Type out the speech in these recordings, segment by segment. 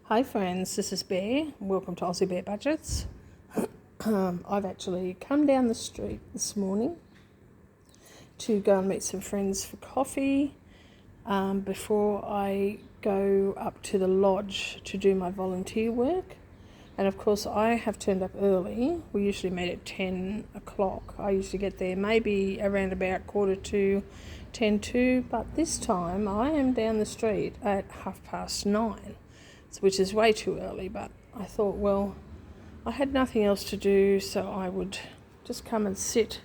Hi friends, this is Bear. Welcome to Aussie Bear Budgets. I've actually come down the street this morning to go and meet some friends for coffee before I go up to the lodge to do my volunteer work. And of course I have turned up early. We usually meet at 10 o'clock. I usually get there maybe around about 10:45, but this time I am down the street at 9:30. Which is way too early, but I thought, well, I had nothing else to do, so I would just come and sit.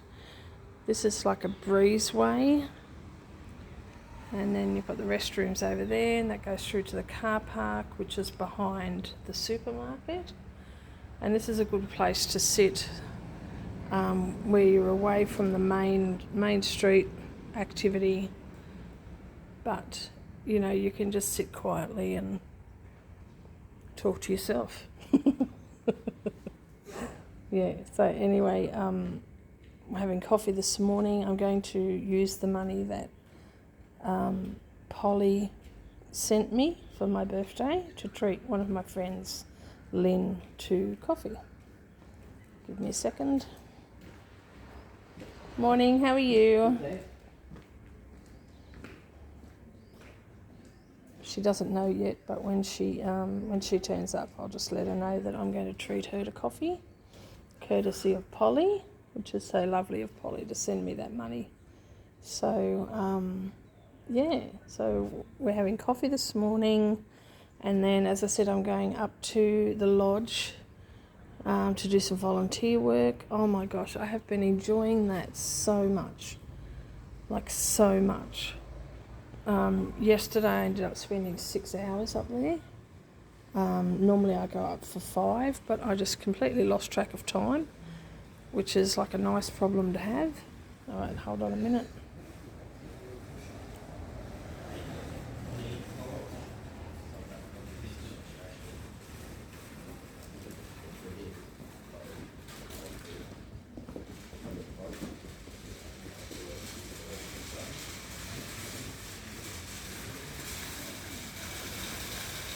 This is like a breezeway, and then you've got the restrooms over there, and that goes through to the car park, which is behind the supermarket. And this is a good place to sit where you're away from the main street activity, but you can just sit quietly and talk to yourself. Yeah, so anyway, I'm having coffee this morning. I'm going to use the money that Polly sent me for my birthday to treat one of my friends, Lynn, to coffee. Give me a second. Morning, how are you? Okay. She doesn't know yet, but when she turns up, I'll just let her know that I'm going to treat her to coffee, courtesy of Polly, which is so lovely of Polly to send me that money. So, so we're having coffee this morning, and then, as I said, I'm going up to the lodge to do some volunteer work. Oh my gosh, I have been enjoying that so much, like so much. Yesterday I ended up spending 6 hours up there. Normally I go up for 5, but I just completely lost track of time, which is like a nice problem to have. Alright, hold on a minute.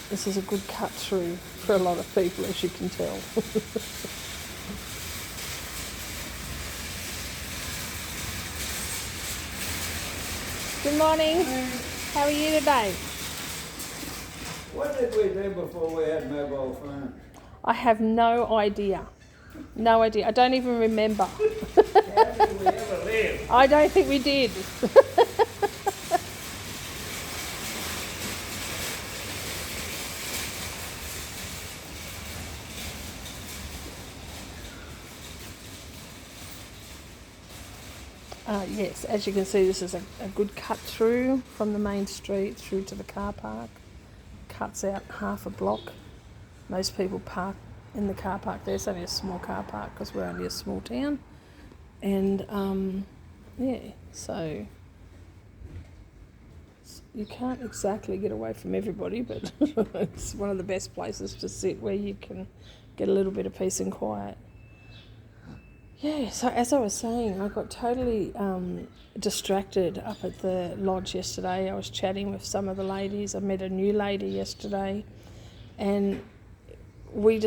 This is a good cut through for a lot of people, as you can tell. Good morning. How are you today? What did we do before we had mobile phones? I have no idea. No idea. I don't even remember. How did we ever live? I don't think we did. Yes, as you can see, this is a good cut through from the main street through to the car park. Cuts out half a block. Most people park in the car park there. It's only a small car park because we're only a small town. And so you can't exactly get away from everybody, but it's one of the best places to sit where you can get a little bit of peace and quiet. Yeah, so as I was saying, I got totally distracted up at the lodge yesterday. I was chatting with some of the ladies. I met a new lady yesterday, and we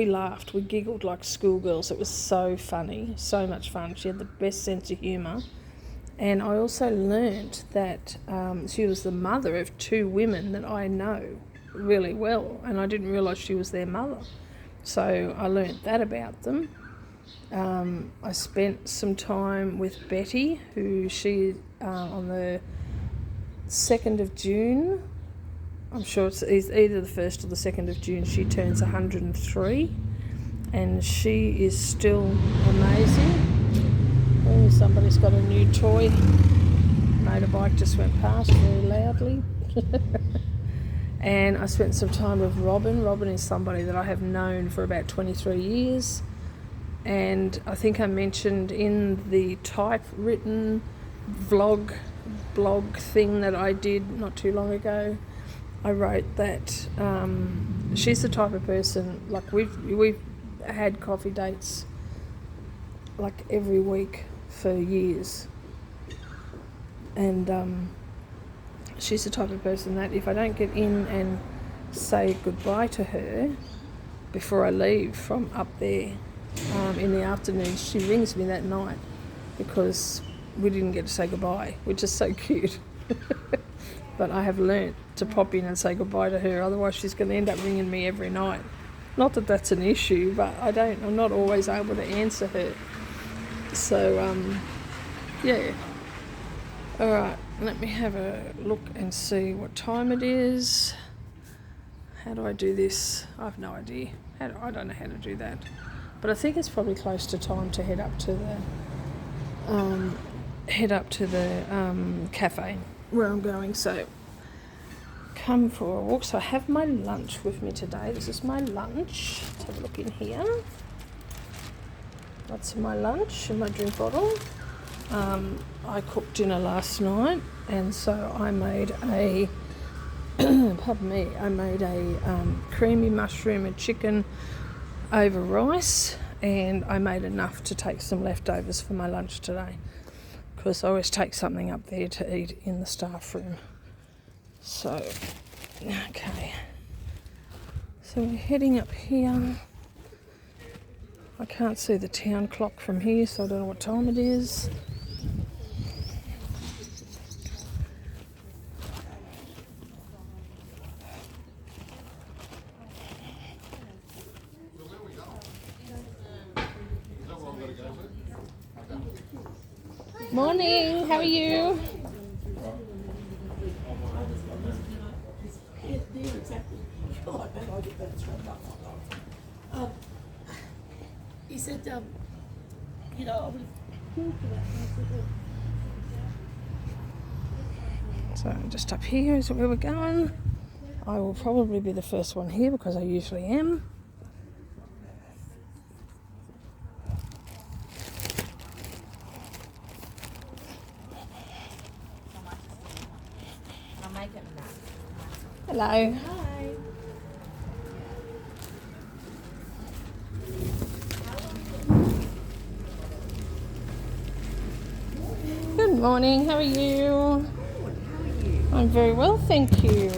laughed, we giggled like schoolgirls. It was so funny, so much fun. She had the best sense of humour. And I also learnt that she was the mother of 2 women that I know really well, and I didn't realise she was their mother. So I learnt that about them. I spent some time with Betty, who she, on the 2nd of June, I'm sure it's either the 1st or the 2nd of June, she turns 103, and she is still amazing. Oh, somebody's got a new toy. Motorbike just went past very loudly. And I spent some time with Robin. Robin is somebody that I have known for about 23 years. And I think I mentioned in the typewritten blog thing that I did not too long ago, I wrote that she's the type of person, like we've had coffee dates like every week for years, and she's the type of person that if I don't get in and say goodbye to her before I leave from up there in the afternoon. She rings me that night because we didn't get to say goodbye, which is so cute. But I have learnt to pop in and say goodbye to her, otherwise she's going to end up ringing me every night. Not that that's an issue, but I'm not always able to answer her. So, yeah. All right, let me have a look and see what time it is. How do I do this? I have no idea. I don't know how to do that. But I think it's probably close to time to head up to the cafe where I'm going. So come for a walk. So I have my lunch with me today. This is my lunch. Let's have a look in here. That's my lunch and my drink bottle. I cooked dinner last night, and so I made a creamy mushroom and chicken over rice, and I made enough to take some leftovers for my lunch today, because I always take something up there to eat in the staff room. So, okay. So we're heading up here. I can't see the town clock from here, so I don't know what time it is. Morning, how are you? He said, you know, So just up here is where we're going. I will probably be the first one here because I usually am. Hello. hi. Good morning, how are you? I'm very well, thank you.